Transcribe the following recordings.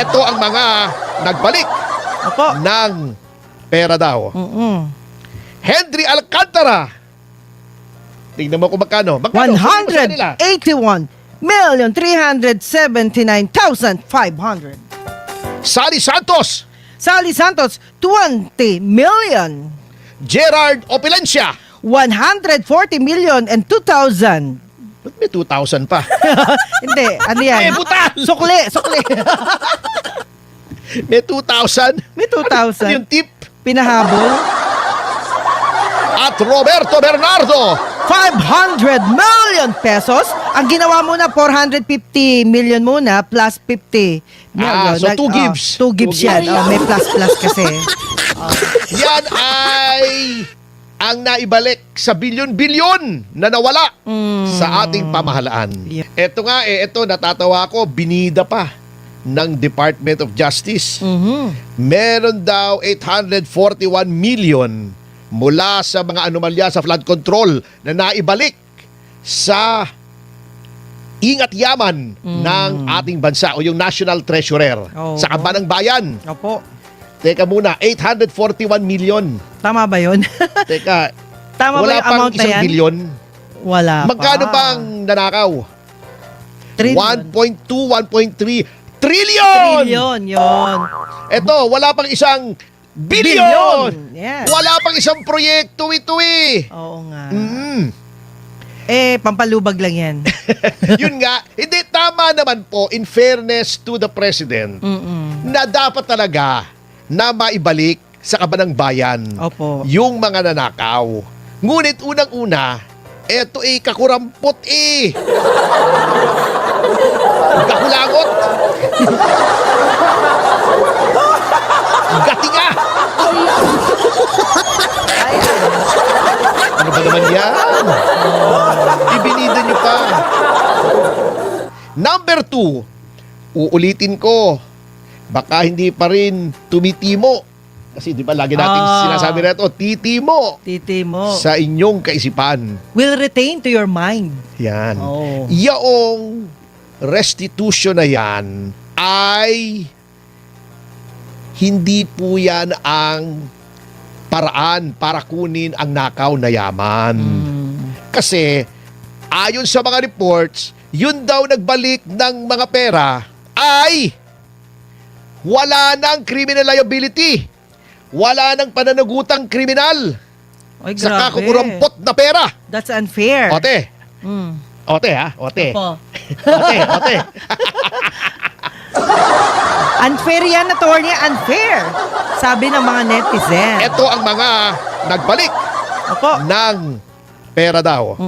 Ito ang mga nagbalik Opo. ng pera daw. Henry Alcantara. Tingnan mo kung magkano. Magkano? Sabihin mo sa kanila. 181,379,500. Sally Santos. Sally Santos, 20 million. Gerard Opilencia. 140 million and 2,000. Ba't may 2,000 pa? Hindi, ano yan? May butal! Sukli. May 2,000. May 2,000. Yung tip. Pinahabol. At Roberto Bernardo. 500 million pesos. Ang ginawa muna, 450 million muna plus 50 million. So 2 gives. 2 gives Two yan. gives. May plus kasi. Yan ay ang naibalik sa bilyon-bilyon na nawala sa ating pamahalaan. Yeah. Ito nga ito natatawa ako, binida pa ng Department of Justice. Meron daw 841 million mula sa mga anomalya sa flood control na naibalik sa ingat yaman ng ating bansa o yung National Treasurer sa Kaban ng Bayan. Opo. Teka muna, 841 million. Tama ba yun? Teka, Tama ba wala yung pang amount na isang yan? bilyon. Wala Magkano pa. bang nanakaw? Trillion. 1.2, 1.3 trillion! Trillion, yun. Ito, wala pang isang bilyon! Yes. Wala pang isang proyekto ito eh. Oo nga. Mm. Pampalubag lang yan. Yun nga, hindi tama naman po in fairness to the President na dapat talaga na maibalik sa Kaban ng Bayan Opo. yung mga nanakaw. Ngunit unang-una, eto kakurampot kakulangot. Gatinga. Ano ba naman yan? Ibinida niyo pa. Number 2, uulitin ko, baka hindi pa rin tumitimo. Kasi di ba lagi natin sinasabi na ito, titimo Titi mo. sa inyong kaisipan. Will retain to your mind. Yan. Oh. Yaong restitution na yan ay hindi po yan ang paraan para kunin ang nakaw na yaman. Kasi ayon sa mga reports, yun daw nagbalik ng mga pera ay wala nang criminal liability. Wala nang pananagutang kriminal Ay, sa grabe. kakukurampot na pera. That's unfair. Ote. Mm. Ote ha? Ote. Opo. Ote. Unfair yan, attorney. Unfair. Sabi ng mga netizen. Ito ang mga nagbalik Opo. ng pera daw.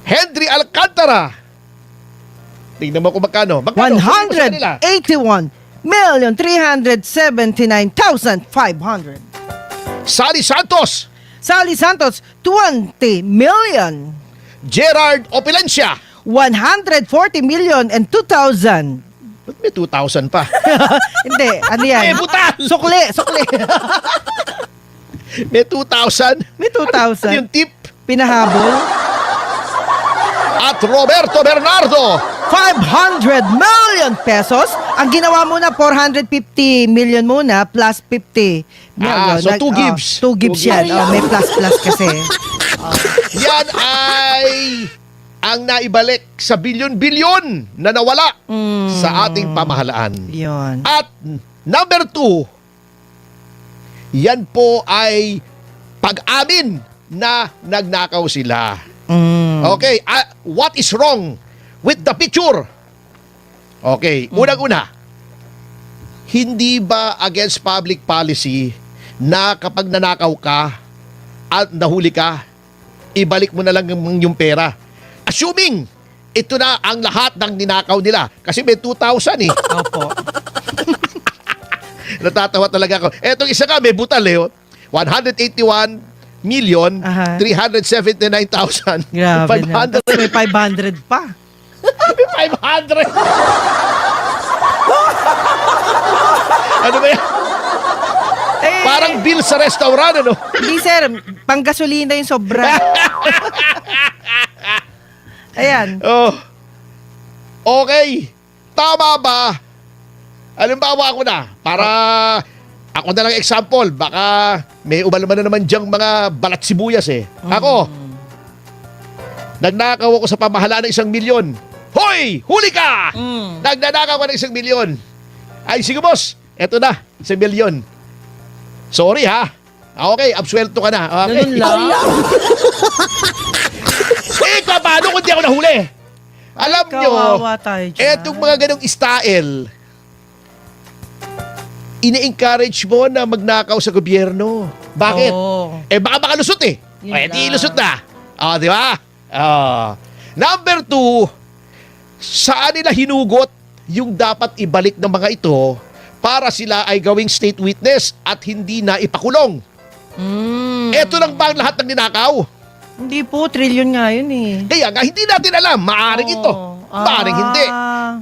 Henry Alcantara. Tingnan mo kung magkano. Magkano? Sabihin mo sa kanila. 181,379,500. Sally Santos. Sally Santos, 20 million. Gerard Opilencia. 140 million and 2,000. Ba't may 2,000 pa? Hindi, ano yan? May butal! Sukli. May 2,000. May 2,000. Yung tip. Pinahabol. At Roberto Bernardo. 500 million pesos. Ang ginawa muna, 450 million muna plus 50 million. So 2 gives. 2 gives Two yan. gives. May plus kasi. Yan ay ang naibalik sa bilyon-bilyon na nawala sa ating pamahalaan. Yun. At number 2, yan po ay pag-amin na nagnakaw sila. Okay, what is wrong with the picture? Okay, unang-una, hindi ba against public policy na kapag nanakaw ka at nahuli ka, ibalik mo na lang yung pera? Assuming ito na ang lahat ng ninakaw nila. Kasi may 2,000 eh. Opo. Natatawa talaga ako. Etong isa ka, may butal eh. 181 million, Aha. 379,000. Grabe na. 500. Tapos may 500 pa. May 500. Ano ba yan? Parang bill sa restaurant, ano? Hindi sir, panggasolina yung sobra. Ayan. Oh. Okay. Tama ba Halimbawa ako na, para ako na lang example, baka may umalman na naman diyang mga balat sibuyas eh. Ako, nagnakaw ako sa pamahalaan ng 1 milyon. Hoy! Huli ka! Nagnanakaw ka ng 1 milyon. Ay, sige boss, eto na, 1 milyon. Sorry ha. Okay, absuelto ka na. Okay. Ganun lang. Paano kung di ako nahuli? Alam nyo, Kawawa tayo dyan. etong mga ganong style, ini-encourage mo na magnakaw sa gobyerno. Bakit? Oo. Baka makalusot eh. Yun Di lang. ilusot na. Di ba? Number 2, saan nila hinugot yung dapat ibalik ng mga ito para sila ay gawing state witness at hindi na ipakulong? Ito lang ba ang lahat ng ninakaw? Hindi po, trillion nga yun eh. Kaya nga, hindi natin alam. Maaring ito. Maaring hindi.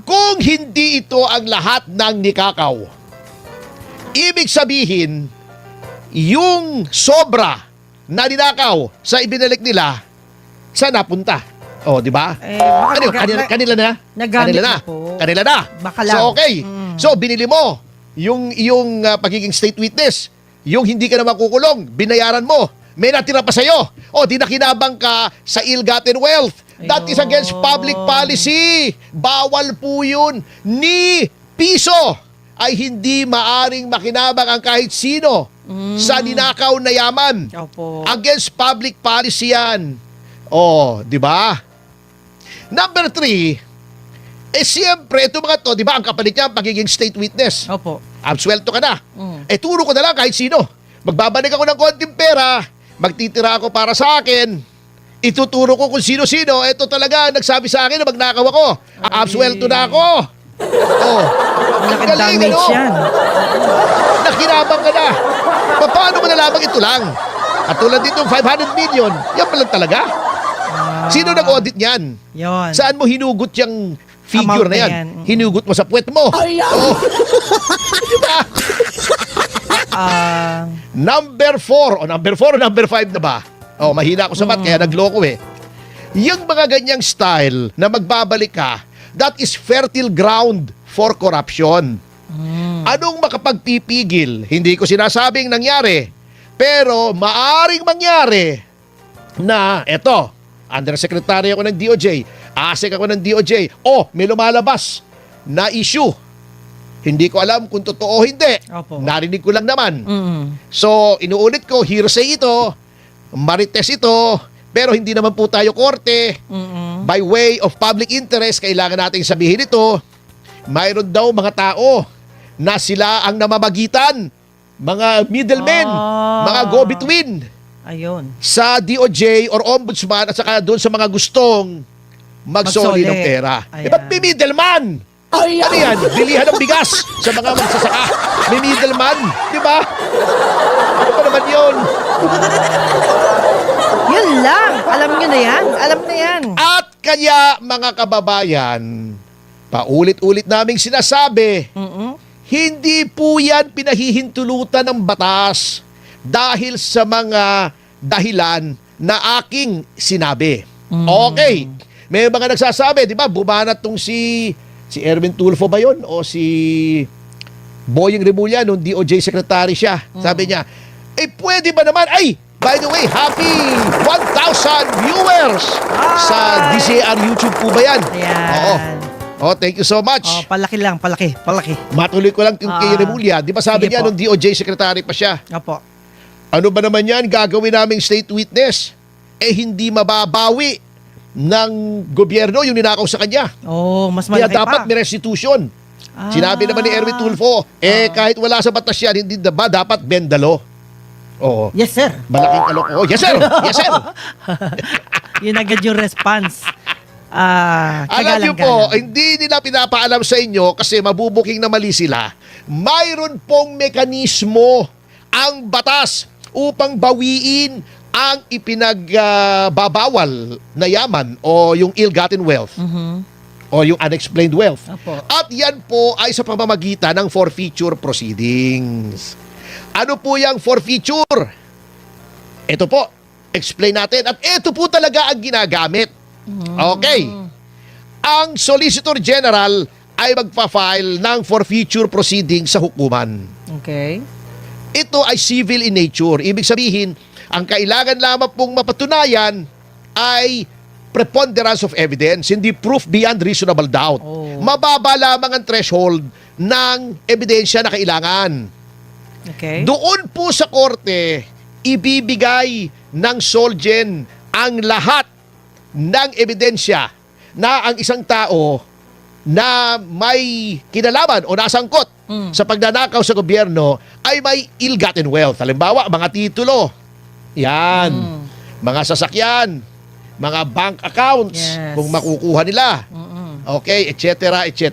Kung hindi ito ang lahat ng nikakaw, ibig sabihin, yung sobra na ninakaw sa ibinalik nila, saan napunta? Di ba? Baka Kanila na? nagamit Kanila na. na po. Kanila na. Baka lang. So, okay. So, binili mo yung pagiging state witness. Yung hindi ka na makukulong, binayaran mo. May natira pa sa'yo. Di nakinabang ka sa ill-gotten wealth. That is against public policy. Bawal po yun. Ni piso ay hindi maaring makinabang ang kahit sino sa ninakaw na yaman. Opo. Against public policy yan. Di ba? Number 3, siyempre, ito mga to, di ba, ang kapalit niya, pagiging state witness. Opo. Absuelto ka na. Turo ko na lang kahit sino. Magbabalik ako ng konting pera, magtitira ako para sa akin, ituturo ko kung sino-sino, ito talaga, nagsabi sa akin na magnakaw ako. Absuelto na ako. Malaking Galing, damage ano? yan. Nakinabang ka na. Paano mo nalaman ito lang? At tulad dito, 500 million, yan pa lang talaga. Sino nag-audit niyan? Yun. Saan mo hinugot yung figure Amount na na yan? yan. Hinugot mo sa puwet mo. Diba? Number 4 o number 5 na ba? Mahina ako sa math kaya nagloko eh. Yung mga ganyang style na magbabalik ka, that is fertile ground for corruption. Anong makapagpipigil? Hindi ko sinasabing nangyari. Pero maaring mangyari na eto, Undersecretary ako ng DOJ, ASEC ako ng DOJ, may lumalabas na issue. Hindi ko alam kung totoo o hindi. Opo. Narinig ko lang naman. So, inuulit ko, hearsay ito, marites ito, pero hindi naman po tayo korte. By way of public interest, kailangan nating sabihin ito. Mayroon daw mga tao na sila ang namamagitan, mga middlemen, mga go-between Ayun. sa DOJ or ombudsman at saka doon sa mga gustong magsoli Magsoli. ng pera. Ayan. Ba't may middleman? Ano yan? Bilihan ng bigas sa mga magsasaka. May middleman. Di ba? Ano pa naman yun? Yun lang. Alam nyo na yan. Alam na yan. At kaya mga kababayan, paulit-ulit naming sinasabi, hindi po yan pinahihintulutan ng batas dahil sa mga dahilan na aking sinabi. Okay. May mga nagsasabi, di ba, bumanat tong si Erwin Tulfo ba yun? O si Boying Remulla, nung DOJ secretary siya. Sabi niya, pwede ba naman? By the way, happy 1,000 viewers sa DCR YouTube po ba yan? Ayan. Thank you so much. Palaki lang. Palaki. Matuloy ko lang kay Remulla. Di ba sabi Sige niya po. nung DOJ secretary pa siya? Opo. Ano ba naman yan gagawin naming state witness? Hindi mababawi ng gobyerno yung ninakaw sa kanya. Mas Kaya malaki dapat pa. may restitution. Sinabi naman ni Erwin Tulfo, kahit wala sa batas yan, hindi ba dapat bendalo? Oo. Yes, sir. Malaking kaloko. Yes, sir! Yes, sir! Yun agad yung response. Alam niyo po, hindi nila pinapaalam sa inyo kasi mabubuking na mali sila. Mayroon pong mekanismo ang batas upang bawiin ang ipinagbabawal na yaman o yung ill-gotten wealth o yung unexplained wealth. Opo. At yan po ay sa pamamagitan ng forfeiture proceedings. Ano po yung forfeiture? Ito po, explain natin. At ito po talaga ang ginagamit. Okay. Ang Solicitor General ay magpa-file ng forfeiture proceedings sa hukuman. Okay. Ito ay civil in nature. Ibig sabihin, ang kailangan lamang pong mapatunayan ay preponderance of evidence, hindi proof beyond reasonable doubt. Oh. Mababa lamang ang threshold ng ebidensya na kailangan. Okay. Doon po sa korte, ibibigay ng Solgen ang lahat ng ebidensya na ang isang tao na may kinalaman o nasangkot sa pagnanakaw sa gobyerno ay may ill-gotten wealth. Halimbawa, mga titulo. Yan. Mga sasakyan. Mga bank accounts. Yes. Kung makukuha nila. Okay, etc. etc.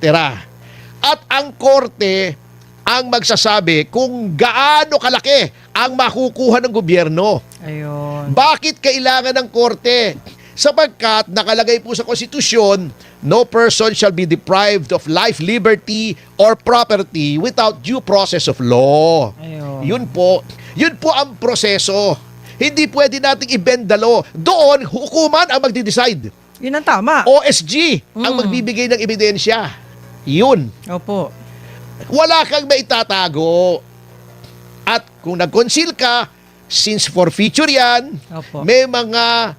At ang korte ang magsasabi kung gaano kalaki ang makukuha ng gobyerno. Ayun. Bakit kailangan ng korte? Sapagkat nakalagay po sa konstitusyon, no person shall be deprived of life, liberty, or property without due process of law. Ayun. Yun po ang proseso. Hindi pwede nating i-bend the law. Doon, hukuman ang magdi-decide. Yun ang tama. OSG ang magbibigay ng ebidensya. Yun. Opo. Wala kang maitatago. At kung nag-conceal ka, since forfeiture yan, Opo. may mga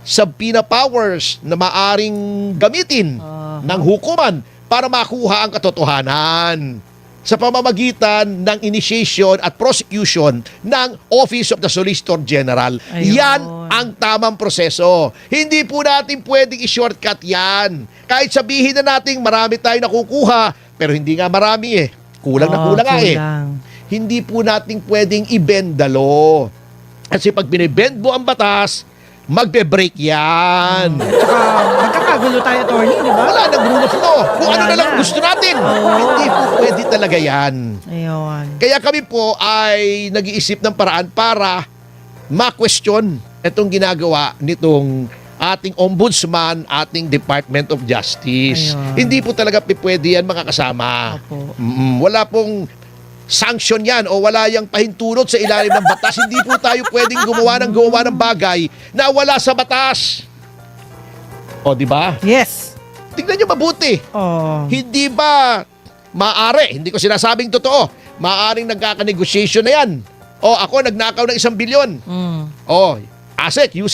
subpoena powers na maaring gamitin ng hukuman para makuha ang katotohanan sa pamamagitan ng initiation at prosecution ng Office of the Solicitor General. Ayun. Yan ang tamang proseso. Hindi po natin pwedeng i-shortcut yan. Kahit sabihin na natin marami tayong nakukuha, pero hindi nga marami eh. Kulang na kulang nga eh. Hindi po natin pwedeng i-bend the law. Kasi pag binibend mo ang batas, magbe-break yan. Tsaka magkakagulo tayo, attorney, di ba? Wala nang rule of law. Kung Wala ano na lang na. gusto natin. Hindi po pwede talaga yan. Ayun. Kaya kami po ay nag-iisip ng paraan para ma-question itong ginagawa nitong ating ombudsman, ating Department of Justice. Ayun. Hindi po talaga pwede yan mga kasama. Opo. Wala pong sanction yan o wala yang pahintulot sa ilalim ng batas. Hindi po tayo pwedeng gumawa ng bagay na wala sa batas. O, di ba? Yes. Tingnan nyo mabuti. Oh. Hindi ba maaari, hindi ko sinasabing totoo, maaring nagkaka-negotiation na yan. O, ako nagnakaw ng 1 bilyon. O, asset, use